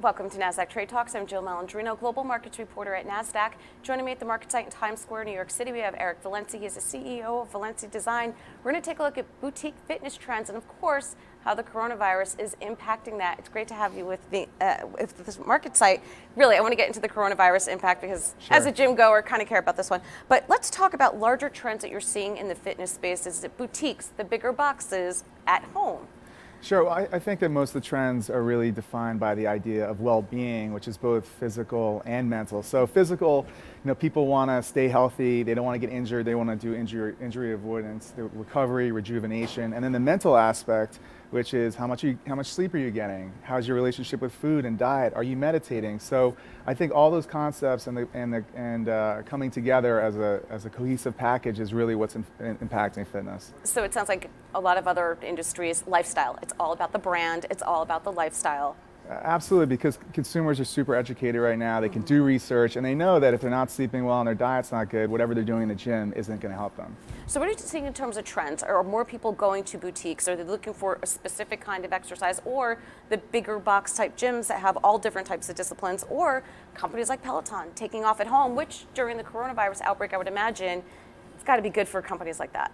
Welcome to Nasdaq Trade Talks. I'm Jill Malandrino, Global Markets Reporter at Nasdaq. Joining me at the market site in Times Square, New York City, we have Eric Villency. He is the CEO of Villency Design. We're going to take a look at boutique fitness trends and, of course, how the coronavirus is impacting that. It's great to have you with this market site. Really, I want to get into the coronavirus impact because as a gym goer, I kind of care about this one. But let's talk about larger trends that you're seeing in the fitness space. Is it boutiques, the bigger boxes at home? Sure. I think that most of the trends are really defined by the idea of well-being, which is both physical and mental. So physical, people want to stay healthy. They don't want to get injured. They want to do injury avoidance, the recovery, rejuvenation, and then the mental aspect, which is how much sleep are you getting? How's your relationship with food and diet? Are you meditating? So I think all those concepts and coming together as a cohesive package is really what's impacting fitness. So it sounds like a lot of other industries, lifestyle. It's all about the brand. It's all about the lifestyle. Absolutely, because consumers are super educated right now. They can do research, and they know that if they're not sleeping well and their diet's not good, whatever they're doing in the gym isn't going to help them. So what are you seeing in terms of trends? Are more people going to boutiques? Are they looking for a specific kind of exercise, or the bigger box type gyms that have all different types of disciplines, or companies like Peloton taking off at home, which during the coronavirus outbreak, I would imagine it's got to be good for companies like that?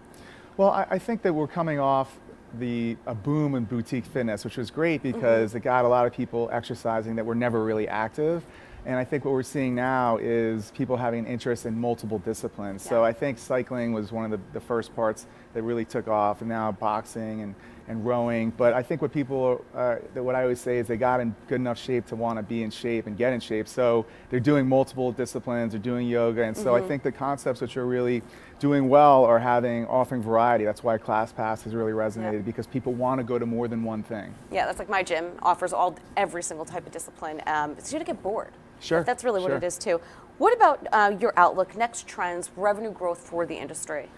Well, I think that we're coming off a boom in boutique fitness, which was great because it got a lot of people exercising that were never really active. And I think what we're seeing now is people having an interest in multiple disciplines. Yeah. So I think cycling was one of the first parts that really took off, and now boxing and rowing. But I think what I always say is they got in good enough shape to want to be in shape and get in shape. So they're doing multiple disciplines, they're doing yoga. And so I think the concepts which are really doing well are offering variety. That's why ClassPass has really resonated, because people want to go to more than one thing. Yeah, that's like my gym offers every single type of discipline. It's going to get bored. Sure. That's really what it is too. What about your outlook, next trends, revenue growth for the industry?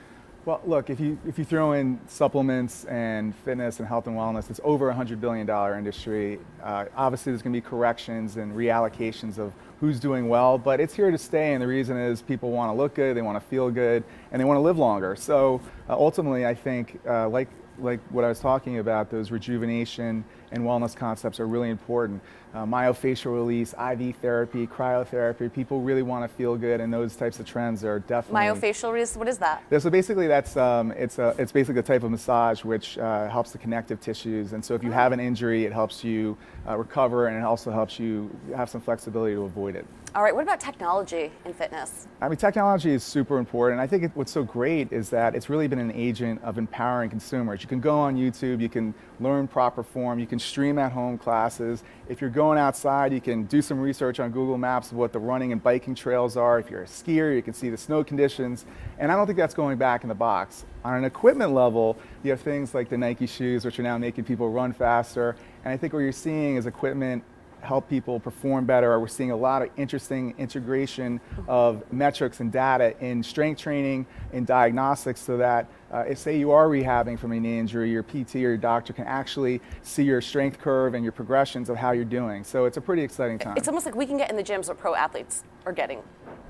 Well, look, if you throw in supplements and fitness and health and wellness, it's over $100 billion industry. Obviously, there's going to be corrections and reallocations of who's doing well, but it's here to stay, and the reason is people want to look good, they want to feel good, and they want to live longer. So ultimately, I think, like what I was talking about, those rejuvenation and wellness concepts are really important. Myofascial release, IV therapy, cryotherapy, people really want to feel good, and those types of trends are definitely... Myofascial release, what is that? Yeah, so basically it's basically a type of massage which helps the connective tissues, and so if you have an injury, it helps you recover, and it also helps you have some flexibility to avoid it. All right, what about technology in fitness? I mean, technology is super important. I think what's so great is that it's really been an agent of empowering consumers. You can go on YouTube, you can learn proper form, you can stream at home classes. If you're going outside, you can do some research on Google Maps of what the running and biking trails are. If you're a skier, you can see the snow conditions. And I don't think that's going back in the box. On an equipment level, you have things like the Nike shoes, which are now making people run faster. And I think what you're seeing is equipment help people perform better. We're seeing a lot of interesting integration of metrics and data in strength training, in diagnostics, so that if, say, you are rehabbing from an injury, your PT or your doctor can actually see your strength curve and your progressions of how you're doing. So it's a pretty exciting time. It's almost like we can get in the gyms what pro athletes are getting.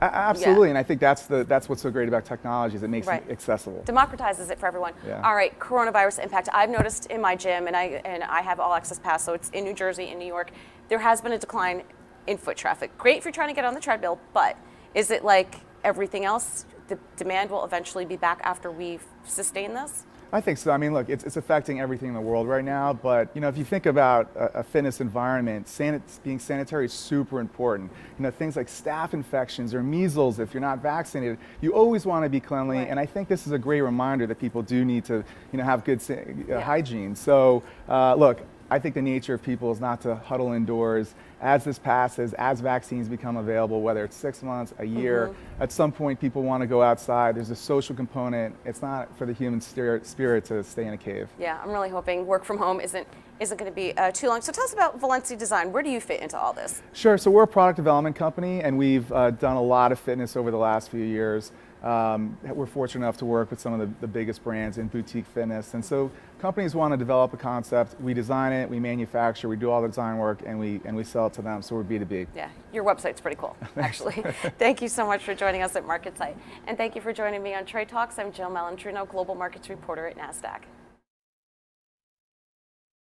Absolutely, and I think that's what's so great about technology, is it makes it accessible. Democratizes it for everyone. Yeah. All right, coronavirus impact. I've noticed in my gym, and I have all access pass, so it's in New Jersey, in New York, there has been a decline in foot traffic. Great if you're trying to get on the treadmill, but is it like everything else? The demand will eventually be back after we've sustained this? I think so. I mean, look, it's affecting everything in the world right now, but if you think about a fitness environment, being sanitary is super important. Things like staph infections or measles, if you're not vaccinated, you always want to be cleanly, and I think this is a great reminder that people do need to have good hygiene. So look, I think the nature of people is not to huddle indoors. As this passes, as vaccines become available, whether it's 6 months, a year, at some point people want to go outside. There's a social component. It's not for the human spirit to stay in a cave. Yeah, I'm really hoping work from home isn't going to be too long. So tell us about Villency Design. Where do you fit into all this? Sure. So we're a product development company, and we've done a lot of fitness over the last few years. We're fortunate enough to work with some of the biggest brands in boutique fitness, and so companies want to develop a concept. We design it, we manufacture, we do all the design work, and we sell it to them. So we're B2B. Yeah, your website's pretty cool, actually. Thank you so much for joining us at MarketSite, and thank you for joining me on Trade Talks. I'm Jill Malandrino, Global Markets Reporter at Nasdaq.